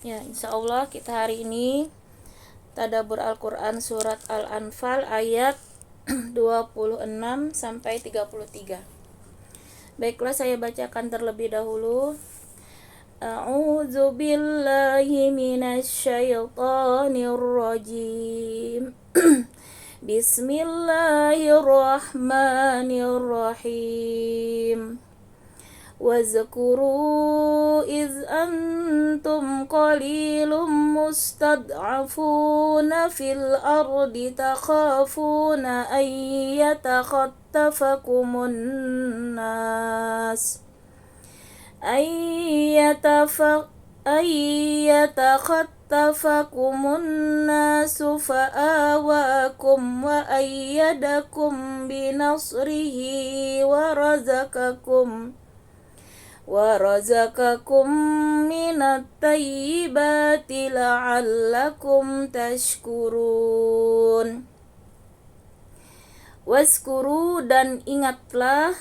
Ya, insya Allah kita hari ini tadabbur Al-Quran surat Al-Anfal ayat 26 sampai 33. Baiklah, saya bacakan terlebih dahulu. A'udzu billahi minasy syaithanir rajim. Bismillahirrahmanirrahim. واذكروا إذ أنتم قليل مستضعفون في الأرض تخافون أن يتخطفكم الناس فآواكم وأيدكم بنصره ورزقكم من الطيبات لعلكم تشكرون. Waskuru, dan ingatlah,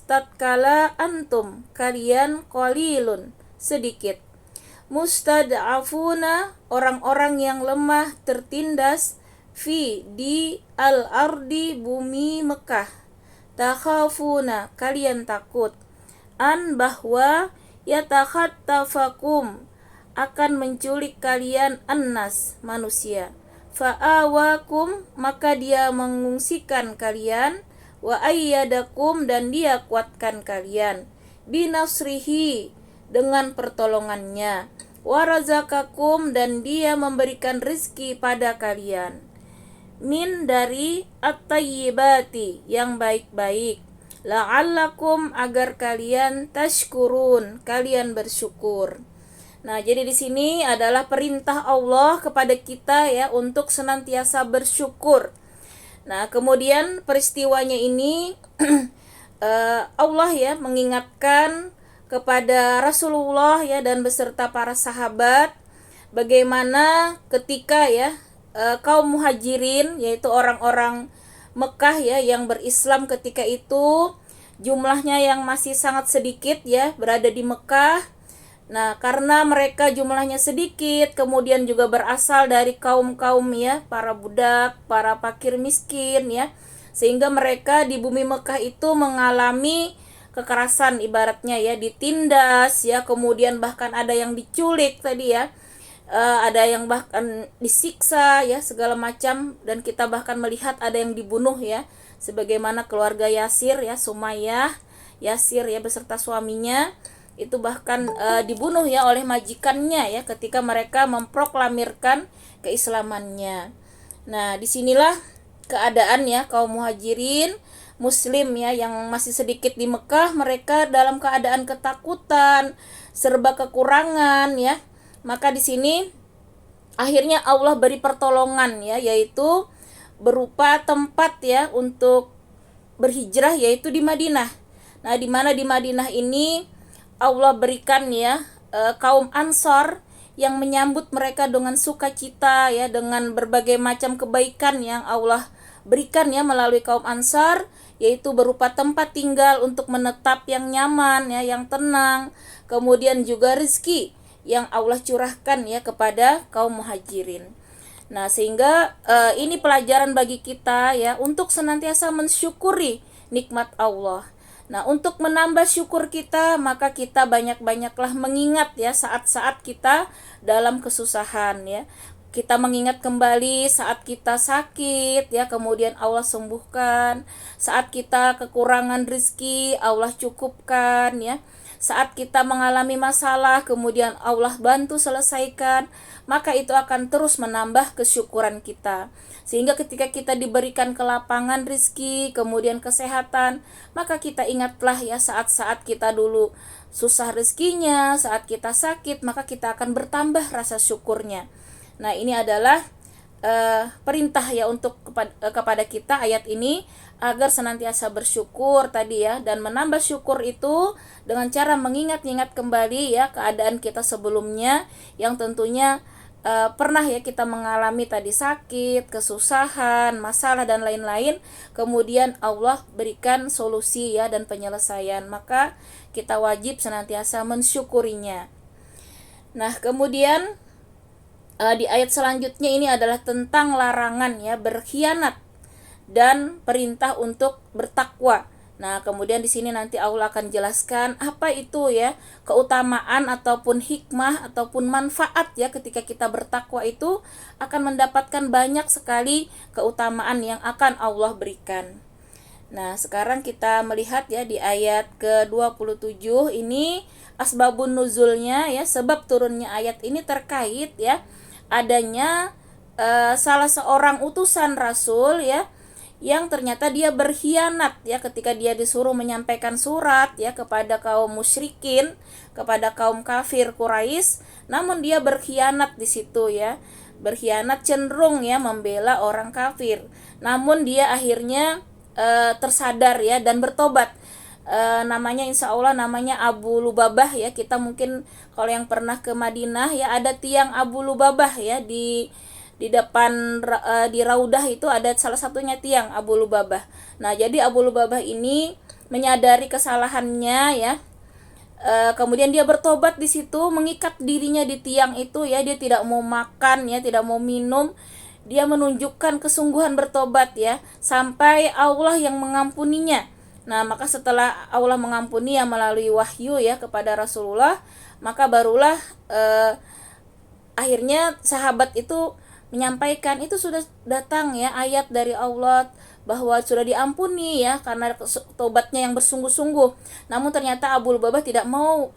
tatkala antum, kalian, qalilun, sedikit, mustad'afuna, orang-orang yang lemah, tertindas, di al-ardi, bumi Mekah, takhafuna, kalian takut, bahwa yatakhattafakum, akan menculik kalian, annas, manusia, fa'awakum, maka dia mengungsikan kalian, wa ayyadakum, dan dia kuatkan kalian, binasrihi, dengan pertolongannya, wa razaqakum, dan dia memberikan rezeki pada kalian, min, dari at-tayyibati, yang baik-baik, la'allakum, agar kalian tashkurun, kalian bersyukur. Nah, jadi di sini adalah perintah Allah kepada kita ya untuk senantiasa bersyukur. Nah, kemudian peristiwanya ini Allah ya mengingatkan kepada Rasulullah ya dan beserta para sahabat bagaimana ketika ya kaum muhajirin, yaitu orang-orang Mekah ya yang berislam ketika itu, jumlahnya yang masih sangat sedikit ya berada di Mekah. Nah, karena mereka jumlahnya sedikit, kemudian juga berasal dari kaum-kaum ya, para budak, para fakir miskin ya, sehingga mereka di bumi Mekah itu mengalami kekerasan, ibaratnya ya, ditindas ya, kemudian bahkan ada yang diculik tadi ya, ada yang bahkan disiksa ya, segala macam, dan kita bahkan melihat ada yang dibunuh ya, sebagaimana keluarga Yasir ya, Sumayyah Yasir ya beserta suaminya itu bahkan dibunuh ya oleh majikannya ya ketika mereka memproklamirkan keislamannya. Nah, disinilah keadaan ya kaum muhajirin muslim ya yang masih sedikit di Mekah, mereka dalam keadaan ketakutan, serba kekurangan ya. Maka di sini akhirnya Allah beri pertolongan ya, yaitu berupa tempat ya untuk berhijrah, yaitu di Madinah. Nah, di mana di Madinah ini Allah berikan ya kaum Ansor yang menyambut mereka dengan sukacita ya, dengan berbagai macam kebaikan yang Allah berikan ya melalui kaum Ansar, yaitu berupa tempat tinggal untuk menetap yang nyaman ya, yang tenang, kemudian juga rezeki yang Allah curahkan ya kepada kaum muhajirin. Nah, sehingga ini pelajaran bagi kita ya untuk senantiasa mensyukuri nikmat Allah. Nah, untuk menambah syukur kita, maka kita banyak-banyaklah mengingat ya saat-saat kita dalam kesusahan ya. Kita mengingat kembali saat kita sakit ya, kemudian Allah sembuhkan. Saat kita kekurangan rezeki, Allah cukupkan ya. Saat kita mengalami masalah, kemudian Allah bantu selesaikan, maka itu akan terus menambah kesyukuran kita. Sehingga ketika kita diberikan kelapangan rezeki, kemudian kesehatan, maka kita ingatlah ya saat-saat kita dulu susah rezekinya, saat kita sakit, maka kita akan bertambah rasa syukurnya. Nah, ini adalah perintah ya untuk kepada kita ayat ini agar senantiasa bersyukur tadi ya, dan menambah syukur itu dengan cara mengingat-ingat kembali ya keadaan kita sebelumnya yang tentunya pernah ya kita mengalami tadi sakit, kesusahan, masalah dan lain-lain, kemudian Allah berikan solusi ya dan penyelesaian, maka kita wajib senantiasa mensyukurinya. Nah, kemudian di ayat selanjutnya ini adalah tentang larangan ya berkhianat dan perintah untuk bertakwa. Nah, kemudian di sini nanti Allah akan jelaskan apa itu ya keutamaan ataupun hikmah ataupun manfaat ya ketika kita bertakwa itu akan mendapatkan banyak sekali keutamaan yang akan Allah berikan. Nah, sekarang kita melihat ya di ayat ke-27 ini asbabun nuzulnya ya, sebab turunnya ayat ini terkait ya adanya salah seorang utusan rasul ya yang ternyata dia berkhianat ya ketika dia disuruh menyampaikan surat ya kepada kaum musyrikin, kepada kaum kafir Quraisy, namun dia berkhianat di situ ya. Berkhianat cenderung ya membela orang kafir. Namun dia akhirnya tersadar ya dan bertobat. Namanya insya Allah namanya Abu Lubabah ya. Kita mungkin kalau yang pernah ke Madinah ya ada tiang Abu Lubabah ya di depan di Raudah itu ada salah satunya tiang Abu Lubabah. Nah, jadi Abu Lubabah ini menyadari kesalahannya ya. Kemudian dia bertobat di situ, mengikat dirinya di tiang itu ya, dia tidak mau makan ya, tidak mau minum. Dia menunjukkan kesungguhan bertobat ya, sampai Allah yang mengampuninya. Nah, maka setelah Allah mengampuni ya melalui wahyu ya kepada Rasulullah, maka barulah akhirnya sahabat itu menyampaikan itu sudah datang ya ayat dari Allah bahwa sudah diampuni ya karena tobatnya yang bersungguh-sungguh. Namun ternyata Abu Lubabah tidak mau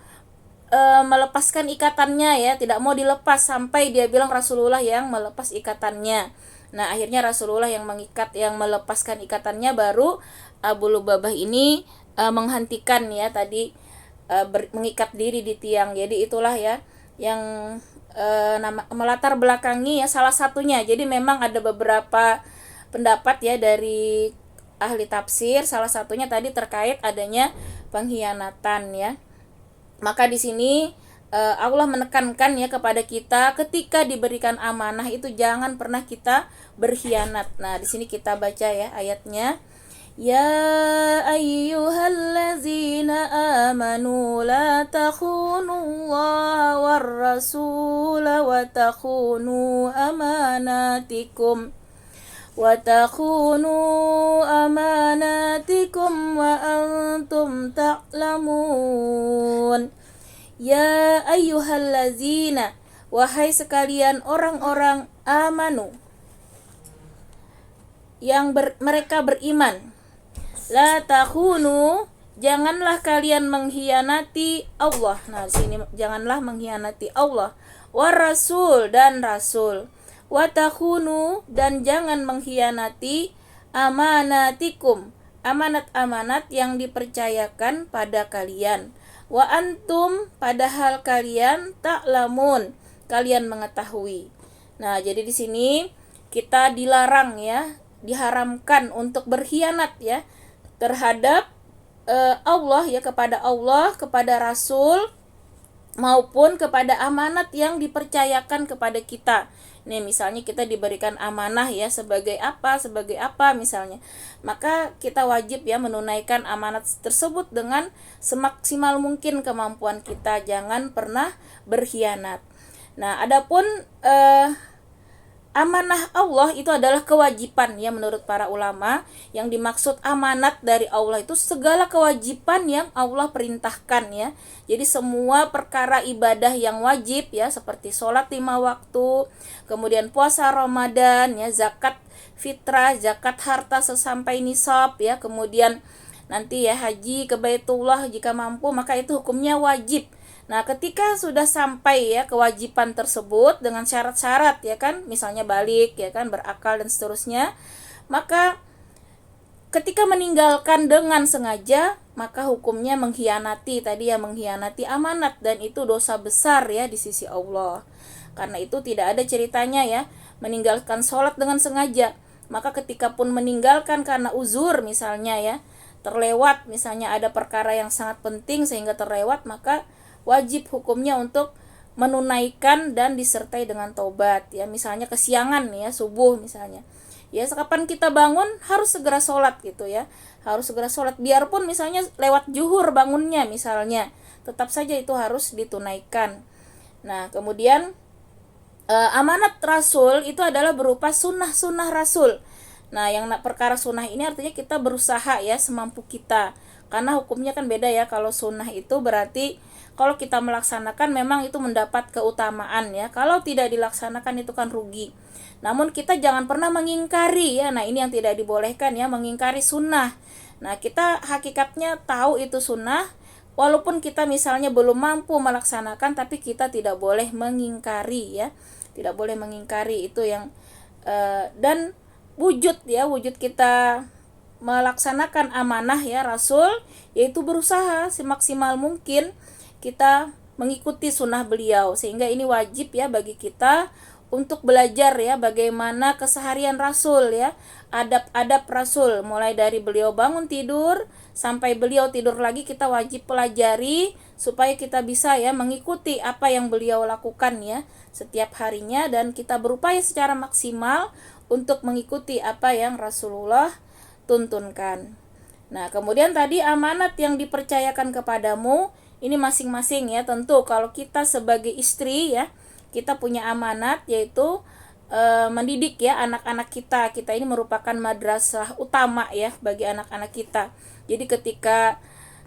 melepaskan ikatannya ya, tidak mau dilepas sampai dia bilang Rasulullah yang melepas ikatannya. Nah, akhirnya Rasulullah yang mengikat, yang melepaskan ikatannya, baru Abu Lubabah ini menghentikan ya tadi mengikat diri di tiang. Jadi itulah ya yang melatar belakangi ya salah satunya. Jadi memang ada beberapa pendapat ya dari ahli tafsir, salah satunya tadi terkait adanya pengkhianatan ya. Maka di sini Allah menekankan ya kepada kita ketika diberikan amanah itu jangan pernah kita berkhianat. Nah, di sini kita baca ya ayatnya. Ya ayyuhallazina amanu la takhunullaha war rasul wa takhunu amanatikum wa antum ta'lamun. Ya ayyuhallazina, wahai sekalian orang-orang amanu yang mereka beriman, la takhunu, janganlah kalian mengkhianati Allah. Nah, di sini janganlah mengkhianati Allah, war rasul dan rasul, wa takhunu, dan jangan mengkhianati amanatikum, amanat-amanat yang dipercayakan pada kalian, wa antum, padahal kalian ta'lamun, kalian mengetahui. Nah, jadi di sini kita dilarang ya, diharamkan untuk berkhianat ya terhadap Allah ya, kepada Allah, kepada Rasul, maupun kepada amanat yang dipercayakan kepada kita. Nih misalnya kita diberikan amanah ya sebagai apa misalnya, maka kita wajib ya menunaikan amanat tersebut dengan semaksimal mungkin kemampuan kita, jangan pernah berkhianat. Nah, adapun amanah Allah itu adalah kewajiban ya menurut para ulama. Yang dimaksud amanat dari Allah itu segala kewajiban yang Allah perintahkan ya. Jadi semua perkara ibadah yang wajib ya, seperti sholat 5 waktu, kemudian puasa Ramadan ya, zakat fitrah, zakat harta sesampai nisab ya, kemudian nanti ya haji ke Baitullah jika mampu, maka itu hukumnya wajib. Nah, ketika sudah sampai ya kewajiban tersebut dengan syarat-syarat ya kan, misalnya balik ya kan, berakal dan seterusnya, maka ketika meninggalkan dengan sengaja, maka hukumnya mengkhianati tadi ya, mengkhianati amanat, dan itu dosa besar ya di sisi Allah. Karena itu tidak ada ceritanya ya meninggalkan sholat dengan sengaja. Maka ketika pun meninggalkan karena uzur misalnya ya, terlewat misalnya ada perkara yang sangat penting sehingga terlewat, maka wajib hukumnya untuk menunaikan dan disertai dengan taubat ya. Misalnya kesiangan ya, subuh misalnya ya, kapan kita bangun harus segera sholat gitu ya, harus segera sholat, biarpun misalnya lewat zuhur bangunnya misalnya, tetap saja itu harus ditunaikan. Nah, kemudian amanat Rasul itu adalah berupa sunnah-sunnah Rasul. Nah, yang perkara sunnah ini artinya kita berusaha ya semampu kita. Karena hukumnya kan beda ya, kalau sunnah itu berarti kalau kita melaksanakan memang itu mendapat keutamaan ya. Kalau tidak dilaksanakan itu kan rugi. Namun kita jangan pernah mengingkari ya. Nah, ini yang tidak dibolehkan ya, mengingkari sunnah. Nah, kita hakikatnya tahu itu sunnah, walaupun kita misalnya belum mampu melaksanakan, tapi kita tidak boleh mengingkari ya, tidak boleh mengingkari itu yang dan wujud kita melaksanakan amanah ya Rasul, yaitu berusaha semaksimal mungkin kita mengikuti sunnah beliau, sehingga ini wajib ya bagi kita untuk belajar ya bagaimana keseharian Rasul ya, adab-adab Rasul, mulai dari beliau bangun tidur sampai beliau tidur lagi, kita wajib pelajari supaya kita bisa ya mengikuti apa yang beliau lakukan ya setiap harinya, dan kita berupaya secara maksimal untuk mengikuti apa yang Rasulullah tuntunkan. Nah, kemudian tadi amanat yang dipercayakan kepadamu, ini masing-masing ya, tentu kalau kita sebagai istri ya, kita punya amanat yaitu mendidik ya anak-anak kita. Kita ini merupakan madrasah utama ya bagi anak-anak kita. Jadi ketika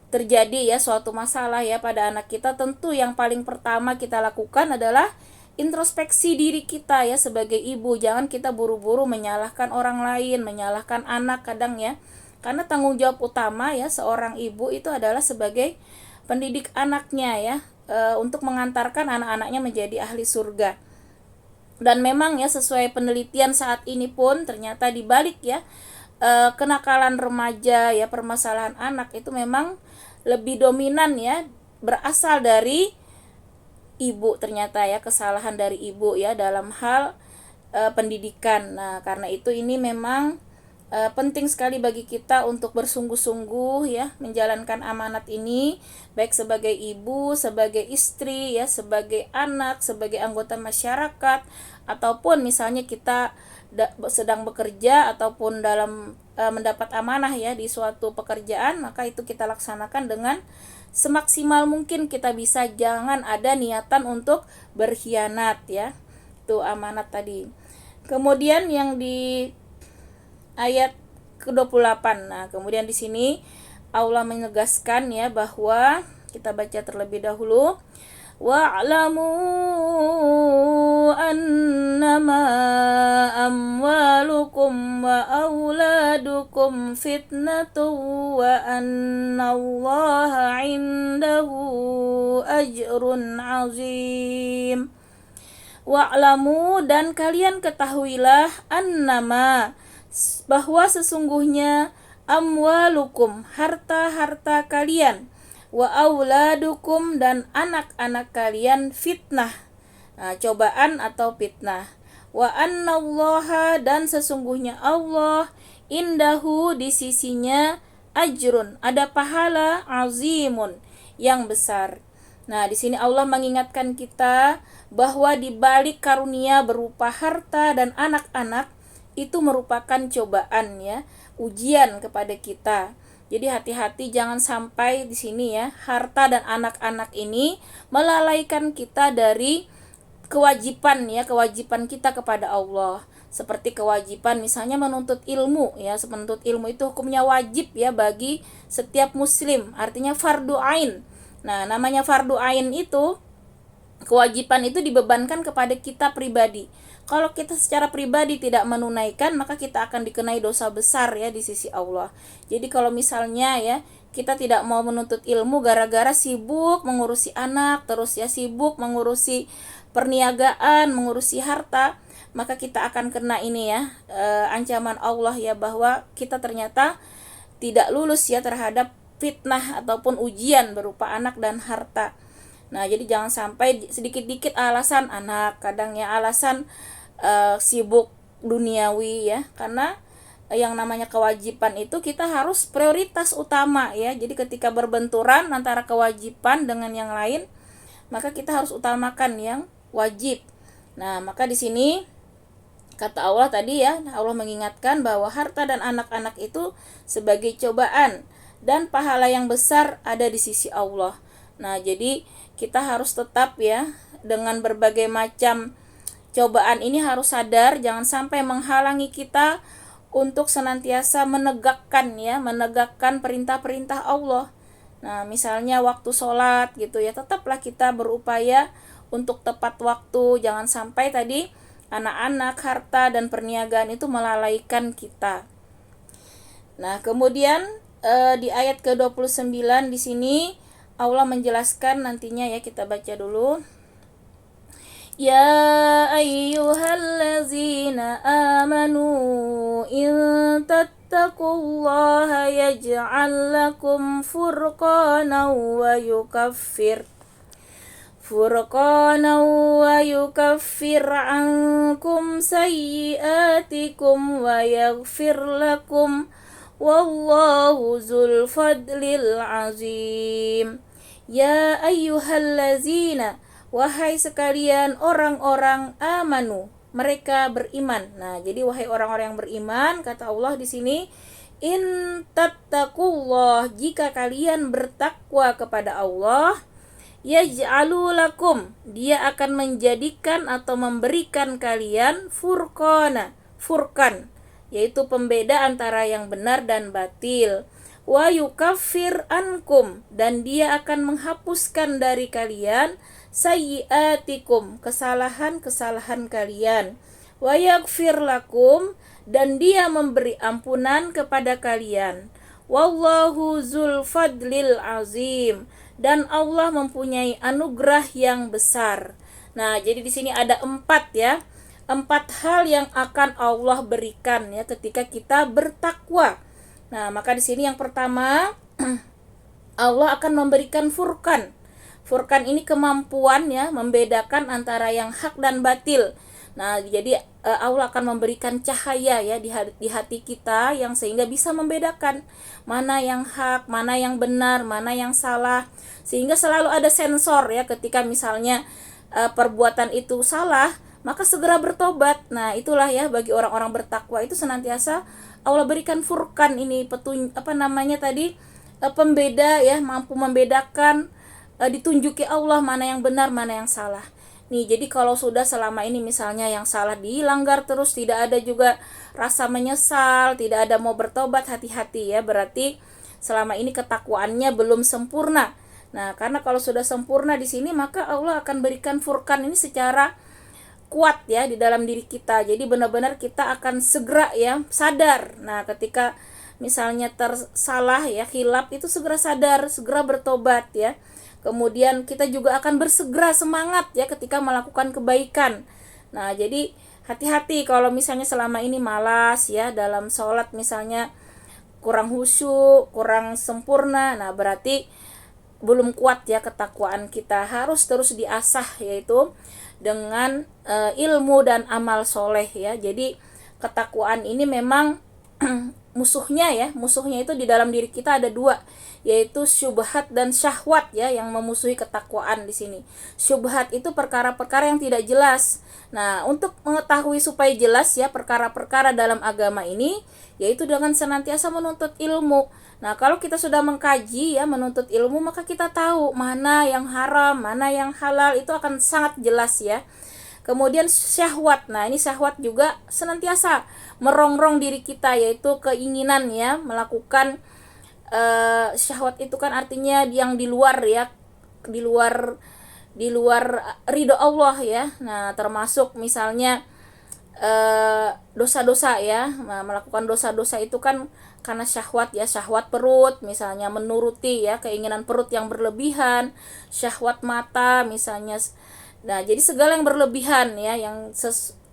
terjadi ya suatu masalah ya pada anak kita, tentu yang paling pertama kita lakukan adalah introspeksi diri kita ya sebagai ibu. Jangan kita buru-buru menyalahkan orang lain, menyalahkan anak kadang ya. Karena tanggung jawab utama ya seorang ibu itu adalah sebagai pendidik anaknya ya, untuk mengantarkan anak-anaknya menjadi ahli surga. Dan memang ya sesuai penelitian saat ini pun ternyata dibalik ya kenakalan remaja ya, permasalahan anak itu memang lebih dominan ya berasal dari ibu, ternyata ya, kesalahan dari ibu ya dalam hal pendidikan. Nah, karena itu ini memang penting sekali bagi kita untuk bersungguh-sungguh ya menjalankan amanat ini, baik sebagai ibu, sebagai istri ya, sebagai anak, sebagai anggota masyarakat, ataupun misalnya kita sedang bekerja ataupun dalam mendapat amanah ya di suatu pekerjaan, maka itu kita laksanakan dengan semaksimal mungkin kita bisa. Jangan ada niatan untuk berkhianat ya, itu amanat tadi. Kemudian yang di ayat ke-28. Nah, kemudian di sini Allah menegaskan ya bahwa kita baca terlebih dahulu. Wa'lamu annama amwalukum wa auladukum fitnatun wa annallaha 'indahu ajrun 'azim. Wa'lamu, dan kalian ketahuilah, annama, bahwa sesungguhnya, amwalukum, harta-harta kalian, wa auladukum, dan anak-anak kalian, fitnah, cobaan atau fitnah, wa annallaha, dan sesungguhnya Allah, indahu, di sisinya, ajrun, ada pahala, azimun, yang besar. Nah, di sini Allah mengingatkan kita bahwa di balik karunia berupa harta dan anak-anak itu merupakan cobaan ya, ujian kepada kita. Jadi hati-hati jangan sampai di sini ya, harta dan anak-anak ini melalaikan kita dari kewajiban ya, kewajiban kita kepada Allah. Seperti kewajiban misalnya menuntut ilmu ya, menuntut ilmu itu hukumnya wajib ya bagi setiap muslim, artinya fardu ain. Nah, namanya fardu ain itu, kewajiban itu dibebankan kepada kita pribadi. Kalau kita secara pribadi tidak menunaikan, maka kita akan dikenai dosa besar ya di sisi Allah. Jadi kalau misalnya ya, kita tidak mau menuntut ilmu gara-gara sibuk mengurusi anak, terus ya sibuk mengurusi perniagaan, mengurusi harta, maka kita akan kena ini ya, ancaman Allah ya, bahwa kita ternyata tidak lulus ya terhadap fitnah ataupun ujian berupa anak dan harta. Nah, jadi jangan sampai sedikit-dikit alasan anak, kadang ya alasan sibuk duniawi ya, karena yang namanya kewajiban itu kita harus prioritas utama ya. Jadi ketika berbenturan antara kewajiban dengan yang lain, maka kita harus utamakan yang wajib. Nah, maka di sini kata Allah tadi ya, Allah mengingatkan bahwa harta dan anak-anak itu sebagai cobaan dan pahala yang besar ada di sisi Allah. Nah, jadi kita harus tetap ya dengan berbagai macam cobaan ini harus sadar, jangan sampai menghalangi kita untuk senantiasa menegakkan perintah-perintah Allah. Nah, misalnya waktu sholat gitu ya, tetaplah kita berupaya untuk tepat waktu, jangan sampai tadi anak-anak, harta dan perniagaan itu melalaikan kita. Nah, kemudian di ayat ke-29 di sini Allah menjelaskan nantinya ya, kita baca dulu. Ya ayyuhallazina amanu in tattaqullaha yaj'al lakum furqanan wa yukaffir ankum sayyi'atikum wa yaghfir lakum wallahu dzul fadlil azim. Ya ayyuhallazina, wahai sekalian orang-orang amanu, mereka beriman. Nah, jadi wahai orang-orang yang beriman, kata Allah di sini, in tattaqullah, jika kalian bertakwa kepada Allah, yaj'alu lakum, dia akan menjadikan atau memberikan kalian furqan, yaitu pembeda antara yang benar dan batil. Wa yukaffir ankum, dan dia akan menghapuskan dari kalian sayyi'atikum, kesalahan-kesalahan kalian. Wa yaghfir lakum, dan dia memberi ampunan kepada kalian. Wallahu dzul fadlil azim, dan Allah mempunyai anugerah yang besar. Nah, jadi di sini ada 4 hal yang akan Allah berikan ya ketika kita bertakwa. Nah, maka di sini yang pertama Allah akan memberikan furqan. Furqan ini kemampuan ya membedakan antara yang hak dan batil. Nah, jadi Allah akan memberikan cahaya ya di hati kita yang sehingga bisa membedakan mana yang hak, mana yang benar, mana yang salah. Sehingga selalu ada sensor ya ketika misalnya perbuatan itu salah, maka segera bertobat. Nah, itulah ya bagi orang-orang bertakwa itu senantiasa Allah berikan furqan ini pembeda ya, mampu membedakan, ditunjuki Allah mana yang benar, mana yang salah. Nih, jadi kalau sudah selama ini misalnya yang salah dilanggar terus, tidak ada juga rasa menyesal, tidak ada mau bertobat, hati-hati ya, berarti selama ini ketakwaannya belum sempurna. Nah, karena kalau sudah sempurna di sini, maka Allah akan berikan furqan ini secara kuat ya di dalam diri kita. Jadi benar-benar kita akan segera ya sadar. Nah, ketika misalnya tersalah ya, khilaf, itu segera sadar, segera bertobat ya. Kemudian kita juga akan bersegera semangat ya ketika melakukan kebaikan. Nah, jadi hati-hati kalau misalnya selama ini malas ya dalam sholat, misalnya kurang khusyuk, kurang sempurna. Nah, berarti belum kuat ya ketakwaan kita, harus terus diasah yaitu dengan ilmu dan amal soleh ya. Jadi ketakwaan ini memang musuhnya itu di dalam diri kita ada 2, yaitu syubhat dan syahwat ya yang memusuhi ketakwaan di sini. Syubhat itu perkara-perkara yang tidak jelas. Nah, untuk mengetahui supaya jelas ya perkara-perkara dalam agama ini, yaitu dengan senantiasa menuntut ilmu. Nah, kalau kita sudah mengkaji ya, menuntut ilmu, maka kita tahu mana yang haram, mana yang halal, itu akan sangat jelas ya. Kemudian syahwat. Nah, ini syahwat juga senantiasa merongrong diri kita, yaitu keinginan ya melakukan syahwat itu kan artinya yang di luar ya, di luar ridho Allah ya. Nah, termasuk misalnya dosa-dosa ya, melakukan dosa-dosa itu kan karena syahwat ya, syahwat perut misalnya, menuruti ya keinginan perut yang berlebihan, syahwat mata misalnya. Nah, jadi segala yang berlebihan ya, yang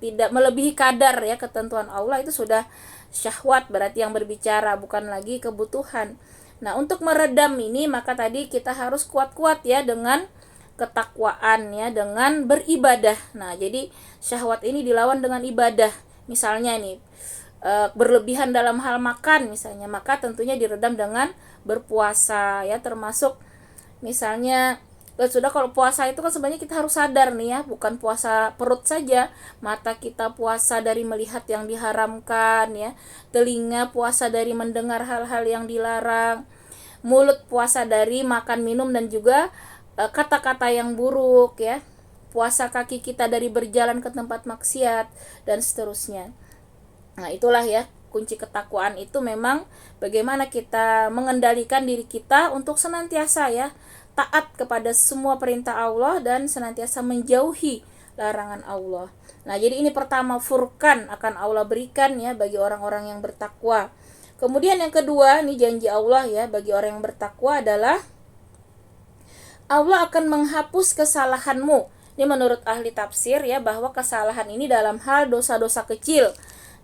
tidak melebihi kadar ya ketentuan Allah, itu sudah syahwat, berarti yang berbicara, bukan lagi kebutuhan. Nah, untuk meredam ini maka tadi kita harus kuat-kuat ya dengan ketakwaan ya, dengan beribadah. Nah, jadi syahwat ini dilawan dengan ibadah. Misalnya nih berlebihan dalam hal makan misalnya, maka tentunya diredam dengan berpuasa ya, termasuk misalnya sudah kalau puasa itu kan sebenarnya kita harus sadar nih ya, bukan puasa perut saja, mata kita puasa dari melihat yang diharamkan ya, telinga puasa dari mendengar hal-hal yang dilarang, mulut puasa dari makan minum dan juga kata-kata yang buruk ya. puasa kaki kita dari berjalan ke tempat maksiat, dan seterusnya. Nah, itulah ya kunci ketakwaan itu, memang bagaimana kita mengendalikan diri kita untuk senantiasa ya taat kepada semua perintah Allah dan senantiasa menjauhi larangan Allah. Nah, jadi ini pertama, furqan akan Allah berikan ya bagi orang-orang yang bertakwa. Kemudian yang kedua, ini janji Allah ya bagi orang yang bertakwa adalah Allah akan menghapus kesalahanmu. Ini menurut ahli tafsir ya, bahwa kesalahan ini dalam hal dosa-dosa kecil.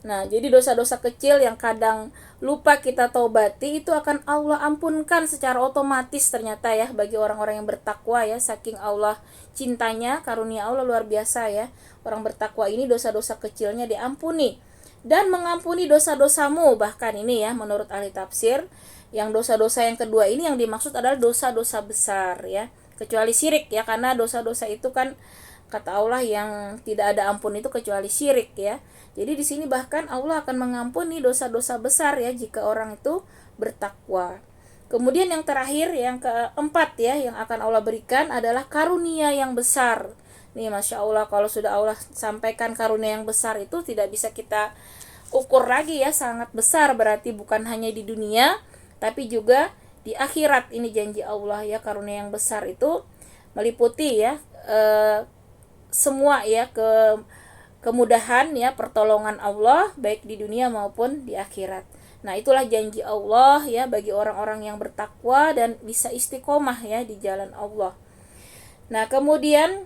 Nah, jadi dosa-dosa kecil yang kadang lupa kita taubati itu akan Allah ampunkan secara otomatis ternyata ya bagi orang-orang yang bertakwa ya. Saking Allah cintanya, karunia Allah luar biasa ya. Orang bertakwa ini dosa-dosa kecilnya diampuni dan mengampuni dosa-dosamu. Bahkan ini ya menurut ahli tafsir, yang dosa-dosa yang kedua ini yang dimaksud adalah dosa-dosa besar ya, kecuali syirik ya, karena dosa-dosa itu kan kata Allah yang tidak ada ampun itu kecuali syirik ya. Jadi di sini bahkan Allah akan mengampuni dosa-dosa besar ya jika orang itu bertakwa. Kemudian yang terakhir, yang keempat ya, yang akan Allah berikan adalah karunia yang besar. Nih Masya Allah, kalau sudah Allah sampaikan karunia yang besar itu tidak bisa kita ukur lagi ya, sangat besar, berarti bukan hanya di dunia tapi juga di akhirat. Ini janji Allah ya, karunia yang besar itu meliputi ya semua ya kemudahan ya, pertolongan Allah baik di dunia maupun di akhirat. Nah, itulah janji Allah ya bagi orang-orang yang bertakwa dan bisa istiqomah ya di jalan Allah. Nah, kemudian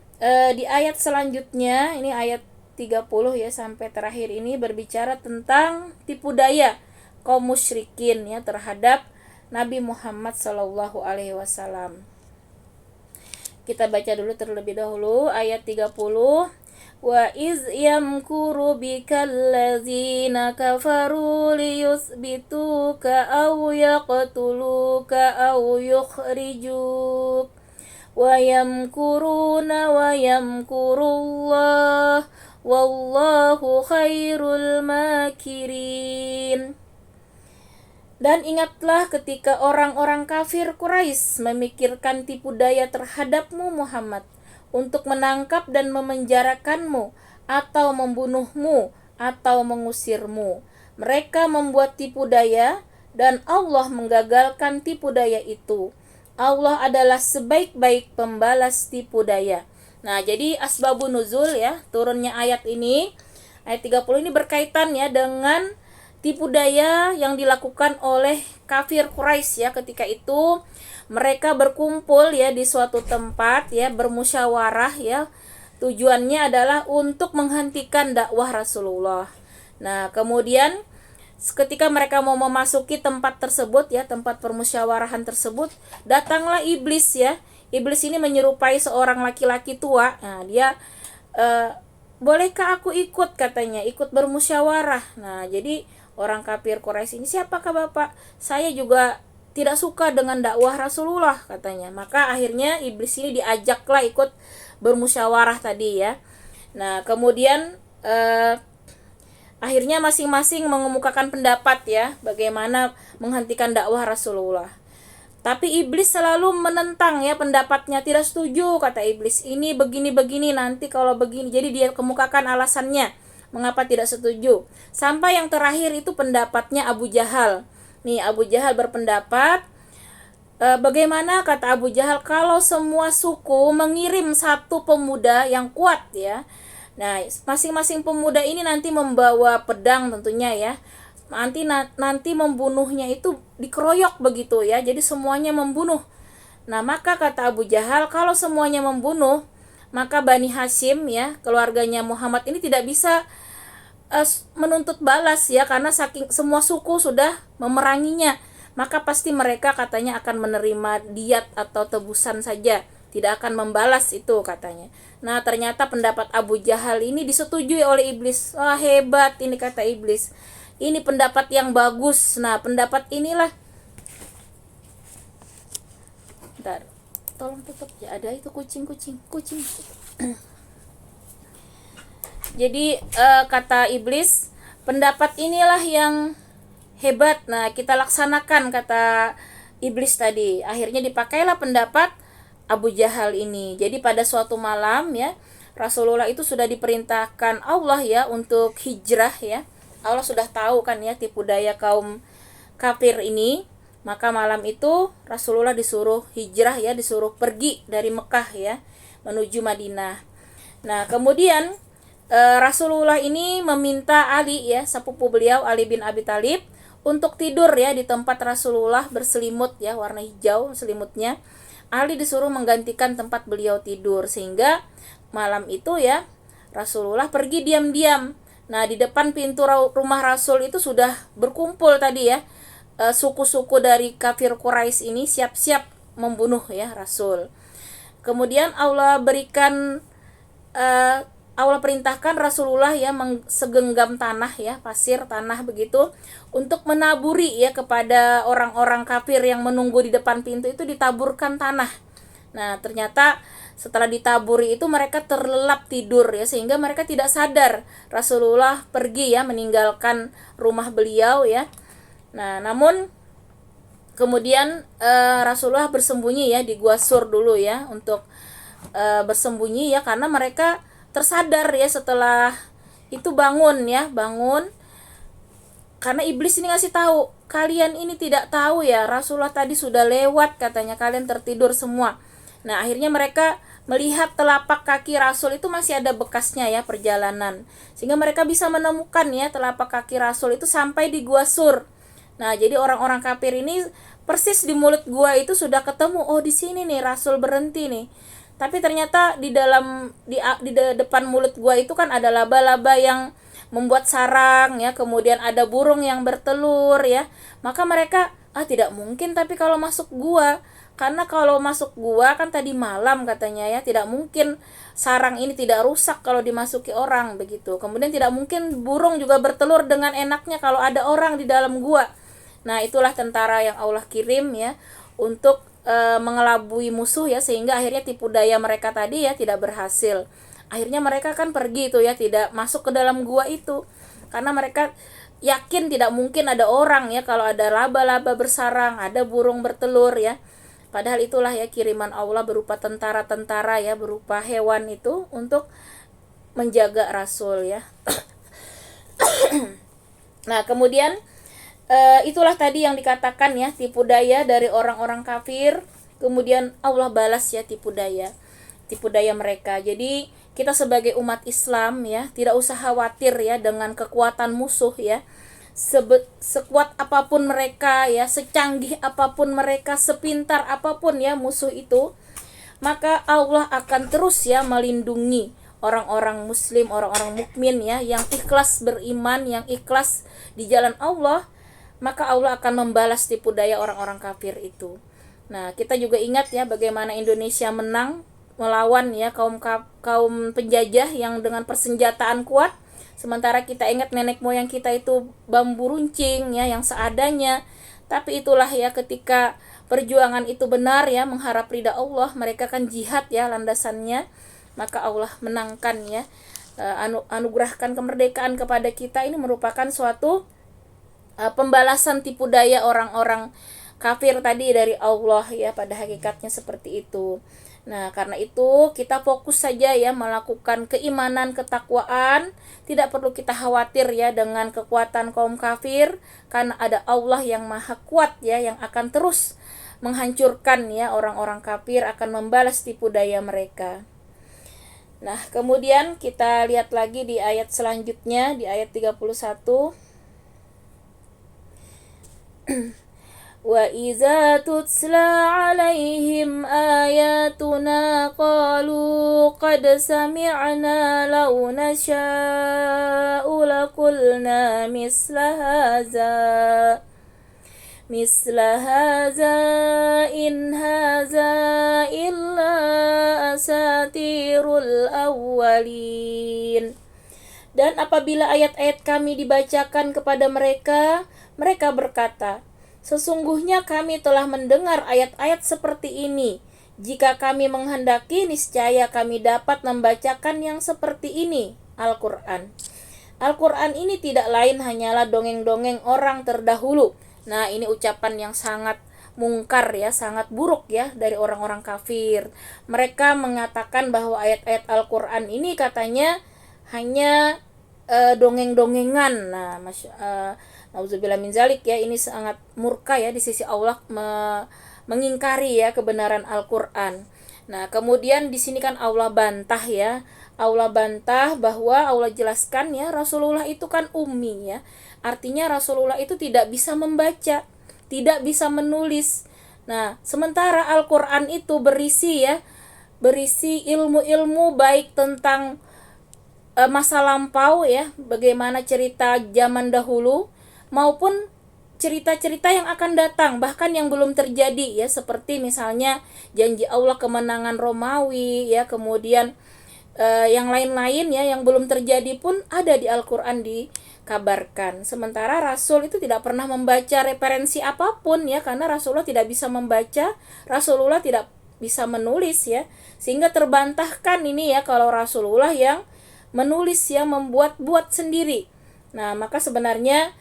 di ayat selanjutnya, ini ayat 30 ya sampai terakhir, ini berbicara tentang tipu daya kaum musyrikin ya terhadap Nabi Muhammad sallallahu alaihi wasallam. Kita baca dulu terlebih dahulu ayat 30. Wa iz yamkuru bikal ladzina kafaru liyuthbituka aw yaqtuluka aw yukhrijuk wa yamkuruna wa yamkurullah wallahu khairul makirin. Dan ingatlah ketika orang-orang kafir Quraisy memikirkan tipu daya terhadapmu Muhammad untuk menangkap dan memenjarakanmu atau membunuhmu atau mengusirmu. Mereka membuat tipu daya dan Allah menggagalkan tipu daya itu. Allah adalah sebaik-baik pembalas tipu daya. Nah, jadi asbabun nuzul ya, turunnya ayat ini, ayat 30 ini berkaitan ya dengan tipu daya yang dilakukan oleh kafir Quraisy ya. Ketika itu mereka berkumpul ya di suatu tempat ya, bermusyawarah ya. Tujuannya adalah untuk menghentikan dakwah Rasulullah. Nah, kemudian ketika mereka mau memasuki tempat tersebut ya, tempat permusyawarahan tersebut, datanglah iblis ya. Iblis ini menyerupai seorang laki-laki tua. Nah, dia bolehkah aku ikut, katanya, ikut bermusyawarah. Nah, jadi orang kafir Quraisy ini, siapakah Bapak? Saya juga tidak suka dengan dakwah Rasulullah, katanya. Maka akhirnya iblis ini diajaklah ikut bermusyawarah tadi ya. Nah, kemudian akhirnya masing-masing mengemukakan pendapat ya, bagaimana menghentikan dakwah Rasulullah. Tapi iblis selalu menentang ya pendapatnya, tidak setuju, kata iblis. Ini begini-begini, nanti kalau begini. Jadi dia kemukakan alasannya mengapa tidak setuju. Sampai yang terakhir itu pendapatnya Abu Jahal. Nih, Abu Jahal berpendapat, bagaimana, kata Abu Jahal, kalau semua suku mengirim satu pemuda yang kuat ya. Nah, masing-masing pemuda ini nanti membawa pedang tentunya ya. Nanti membunuhnya itu dikeroyok begitu ya. Jadi semuanya membunuh. Nah, maka kata Abu Jahal, kalau semuanya membunuh, maka Bani Hashim ya, keluarganya Muhammad ini tidak bisa menuntut balas ya, karena saking semua suku sudah memeranginya. Maka pasti mereka katanya akan menerima diat atau tebusan saja, tidak akan membalas itu katanya. Nah, ternyata pendapat Abu Jahal ini disetujui oleh iblis. Wah, hebat ini, kata iblis. Ini pendapat yang bagus. Nah, pendapat inilah. Bentar, tolong tutup ya, ada itu kucing. Jadi kata iblis, pendapat inilah yang hebat. Nah, kita laksanakan, kata iblis tadi. Akhirnya dipakailah pendapat Abu Jahal ini. Jadi pada suatu malam ya, Rasulullah itu sudah diperintahkan Allah ya untuk hijrah ya. Allah sudah tahu kan ya tipu daya kaum kafir ini. Maka malam itu Rasulullah disuruh hijrah ya, disuruh pergi dari Mekah ya menuju Madinah. Nah, kemudian Rasulullah ini meminta Ali ya, sepupu beliau Ali bin Abi Thalib untuk tidur ya di tempat Rasulullah berselimut ya, warna hijau selimutnya. Ali disuruh menggantikan tempat beliau tidur, sehingga malam itu ya Rasulullah pergi diam-diam. Nah, di depan pintu rumah Rasul itu sudah berkumpul tadi ya suku-suku dari kafir Quraisy ini siap-siap membunuh ya Rasul. Kemudian Allah perintahkan Rasulullah ya segenggam tanah ya, pasir tanah begitu, untuk menaburi ya kepada orang-orang kafir yang menunggu di depan pintu itu, ditaburkan tanah. Nah, ternyata setelah ditaburi itu mereka terlelap tidur ya, sehingga mereka tidak sadar Rasulullah pergi ya meninggalkan rumah beliau ya. Nah, namun kemudian Rasulullah bersembunyi ya di Gua Sur dulu ya, untuk bersembunyi ya, karena mereka tersadar ya setelah itu bangun karena iblis ini ngasih tahu, kalian ini tidak tahu ya Rasulullah tadi sudah lewat, katanya kalian tertidur semua. Nah, akhirnya mereka melihat telapak kaki Rasul itu masih ada bekasnya ya perjalanan, sehingga mereka bisa menemukan ya telapak kaki Rasul itu sampai di Gua Sur. Nah, jadi orang-orang kafir ini persis di mulut gua itu sudah ketemu, oh di sini nih Rasul berhenti nih. Tapi ternyata di depan mulut gua itu kan ada laba-laba yang membuat sarang ya, kemudian ada burung yang bertelur ya. Maka mereka tidak mungkin tapi kalau masuk gua, karena kalau masuk gua kan tadi malam katanya ya, tidak mungkin sarang ini tidak rusak kalau dimasuki orang begitu. Kemudian tidak mungkin burung juga bertelur dengan enaknya kalau ada orang di dalam gua. Nah, itulah tentara yang Allah kirim ya untuk mengelabui musuh ya, sehingga akhirnya tipu daya mereka tadi ya tidak berhasil. Akhirnya mereka kan pergi itu ya, tidak masuk ke dalam gua itu, karena mereka yakin tidak mungkin ada orang ya kalau ada laba-laba bersarang, ada burung bertelur ya. Padahal itulah ya kiriman Allah berupa tentara-tentara ya, berupa hewan itu untuk menjaga Rasul ya. Nah, kemudian itulah tadi yang dikatakan ya, tipu daya dari orang-orang kafir, kemudian Allah balas ya tipu daya mereka. Jadi kita sebagai umat Islam ya tidak usah khawatir ya dengan kekuatan musuh ya. Sekuat apapun mereka ya, secanggih apapun mereka, sepintar apapun ya musuh itu, maka Allah akan terus ya melindungi orang-orang muslim, orang-orang mukmin ya, yang ikhlas beriman, yang ikhlas di jalan Allah. Maka Allah akan membalas tipu daya orang-orang kafir itu. Nah, kita juga ingat ya bagaimana Indonesia menang melawan ya kaum penjajah yang dengan persenjataan kuat, sementara kita ingat nenek moyang kita itu bambu runcing ya yang seadanya. Tapi itulah ya, ketika perjuangan itu benar ya, mengharap ridha Allah, mereka kan jihad ya landasannya, maka Allah menangkan ya, anugerahkan kemerdekaan kepada kita. Ini merupakan suatu pembalasan tipu daya orang-orang kafir tadi dari Allah ya, pada hakikatnya seperti itu. Nah, karena itu kita fokus saja ya melakukan keimanan, ketakwaan. Tidak perlu kita khawatir ya dengan kekuatan kaum kafir, karena ada Allah yang maha kuat ya, yang akan terus menghancurkan ya orang-orang kafir, akan membalas tipu daya mereka. Nah, kemudian kita lihat lagi di ayat selanjutnya, di ayat 31. Wa iza tutla alaihim ayatuna qalu qad sami'na law nasha'u laqulna misla hadza in hadza illa asatirul awwalin. Dan apabila ayat-ayat kami dibacakan kepada mereka, mereka berkata, sesungguhnya kami telah mendengar ayat-ayat seperti ini. Jika kami menghendaki, niscaya kami dapat membacakan yang seperti ini, Al-Quran. Al-Quran ini tidak lain hanyalah dongeng-dongeng orang terdahulu. Nah, ini ucapan yang sangat mungkar ya, sangat buruk ya dari orang-orang kafir. Mereka mengatakan bahwa ayat-ayat Al-Qur'an ini katanya hanya dongeng-dongengan. Nah, nauzubillah min zalik ya, ini sangat murka ya di sisi Allah mengingkari ya kebenaran Al-Qur'an. Nah, kemudian di sini kan Allah bantah ya. Allah bantah bahwa Allah jelaskan ya, Rasulullah itu kan ummi ya. Artinya Rasulullah itu tidak bisa membaca, tidak bisa menulis. Nah, sementara Al-Qur'an itu berisi ilmu-ilmu baik tentang masa lampau ya, bagaimana cerita zaman dahulu maupun cerita-cerita yang akan datang, bahkan yang belum terjadi ya, seperti misalnya janji Allah kemenangan Romawi ya, kemudian yang lain-lain ya yang belum terjadi pun ada di Al-Qur'an dikabarkan. Sementara Rasul itu tidak pernah membaca referensi apapun ya, karena Rasulullah tidak bisa membaca, Rasulullah tidak bisa menulis ya, sehingga terbantahkan ini ya kalau Rasulullah yang menulis ya, membuat-buat sendiri. Nah, maka sebenarnya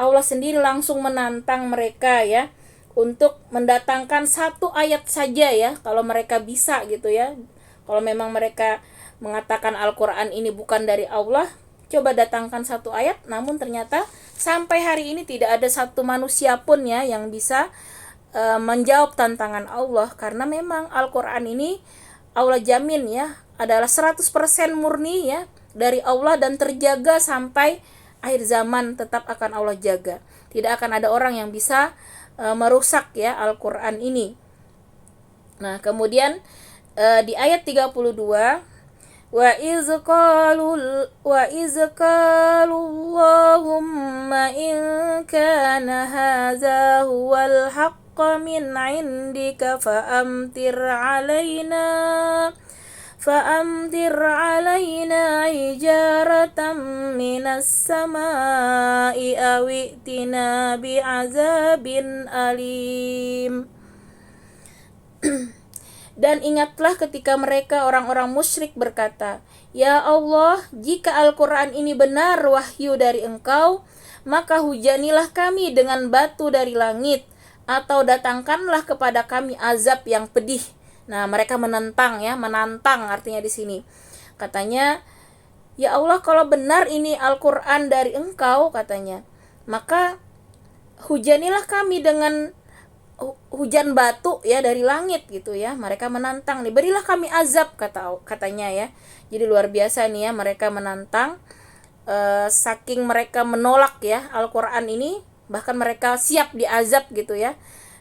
Allah sendiri langsung menantang mereka ya untuk mendatangkan satu ayat saja ya, kalau mereka bisa gitu ya. Kalau memang mereka mengatakan Al-Qur'an ini bukan dari Allah, coba datangkan satu ayat. Namun ternyata sampai hari ini tidak ada satu manusia pun ya yang bisa menjawab tantangan Allah, karena memang Al-Qur'an ini Allah jamin ya adalah 100% murni ya dari Allah dan terjaga sampai akhir zaman, tetap akan Allah jaga. Tidak akan ada orang yang bisa merusak ya Al-Qur'an ini. Nah, kemudian di ayat 32, wa iz qalu Allahumma in kana hadza huwal haqq min 'indika fa'amtir 'alaina hijaratan minas samaa'i aw i'tina bi'adzabin alim. Dan ingatlah ketika mereka orang-orang musyrik berkata, "Ya Allah, jika Al-Qur'an ini benar wahyu dari Engkau, maka hujanilah kami dengan batu dari langit, atau datangkanlah kepada kami azab yang pedih." Nah, mereka menantang artinya di sini. Katanya, "Ya Allah, kalau benar ini Al-Qur'an dari Engkau," katanya, "maka hujanilah kami dengan hujan batu ya dari langit," gitu ya. Mereka menantang nih, "Berilah kami azab," katanya ya. Jadi luar biasa nih ya, mereka menantang, saking mereka menolak ya Al-Qur'an ini, bahkan mereka siap diazab gitu ya.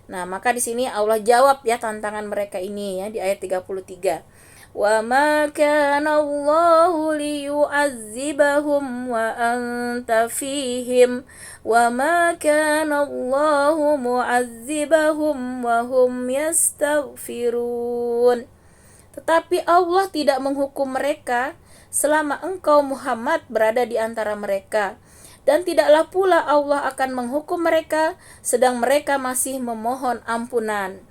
Nah, maka di sini Allah jawab ya tantangan mereka ini ya di ayat 33. Wa ma kana Allahu liyu'azzibahum wa anta fihim wa ma kana Allahu mu'azzibahum wa hum yastaghfirun. Tetapi Allah tidak menghukum mereka selama engkau Muhammad berada di antara mereka, dan tidaklah pula Allah akan menghukum mereka sedang mereka masih memohon ampunan.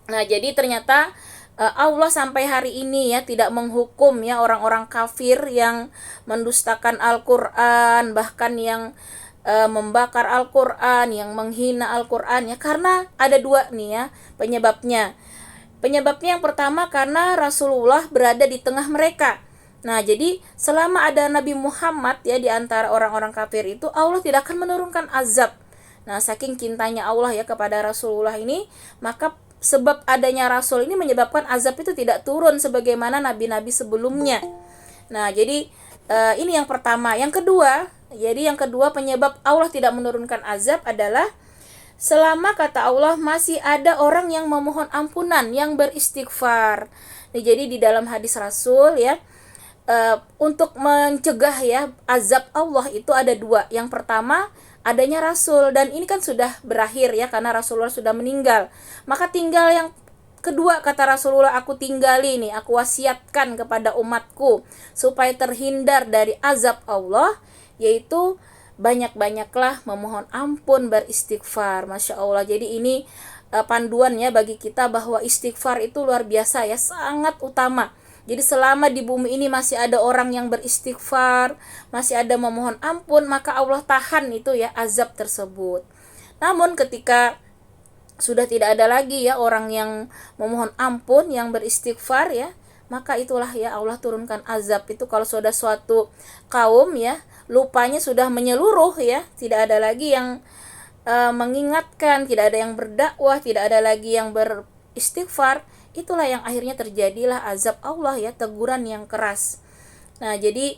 Nah, jadi ternyata Allah sampai hari ini ya tidak menghukum ya orang-orang kafir yang mendustakan Al-Qur'an, bahkan yang membakar Al-Qur'an, yang menghina Al-Qur'an ya, karena ada dua nih ya penyebabnya. Penyebabnya yang pertama karena Rasulullah berada di tengah mereka. Nah, jadi selama ada Nabi Muhammad ya di antara orang-orang kafir itu, Allah tidak akan menurunkan azab. Nah, saking cintanya Allah ya kepada Rasulullah ini, maka sebab adanya Rasul ini menyebabkan azab itu tidak turun sebagaimana nabi-nabi sebelumnya. Nah, jadi ini yang pertama. Yang kedua penyebab Allah tidak menurunkan azab adalah selama kata Allah masih ada orang yang memohon ampunan, yang beristighfar. Nah, jadi di dalam hadis Rasul ya, untuk mencegah ya azab Allah itu ada dua. Yang pertama adanya Rasul, dan ini kan sudah berakhir ya karena Rasulullah sudah meninggal. Maka tinggal yang kedua, kata Rasulullah, aku tinggali nih, aku wasiatkan kepada umatku supaya terhindar dari azab Allah, yaitu banyak-banyaklah memohon ampun, beristighfar. Masya Allah. Jadi ini panduan ya bagi kita bahwa istighfar itu luar biasa ya, sangat utama. Jadi selama di bumi ini masih ada orang yang beristighfar, masih ada memohon ampun, maka Allah tahan itu ya azab tersebut. Namun ketika sudah tidak ada lagi ya orang yang memohon ampun, yang beristighfar ya, maka itulah ya Allah turunkan azab itu kalau sudah suatu kaum ya lupanya sudah menyeluruh ya, tidak ada lagi yang mengingatkan, tidak ada yang berdakwah, tidak ada lagi yang beristighfar, itulah yang akhirnya terjadilah azab Allah ya, teguran yang keras. Nah, jadi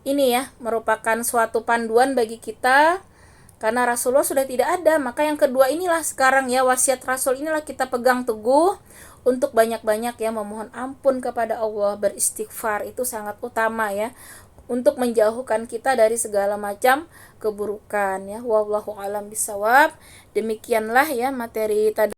ini ya merupakan suatu panduan bagi kita karena Rasulullah sudah tidak ada. Maka yang kedua inilah sekarang ya, wasiat Rasul inilah kita pegang teguh untuk banyak-banyak ya memohon ampun kepada Allah, beristighfar, itu sangat utama ya untuk menjauhkan kita dari segala macam keburukan ya. Wallahu alam bisawab. Demikianlah ya materi tadi.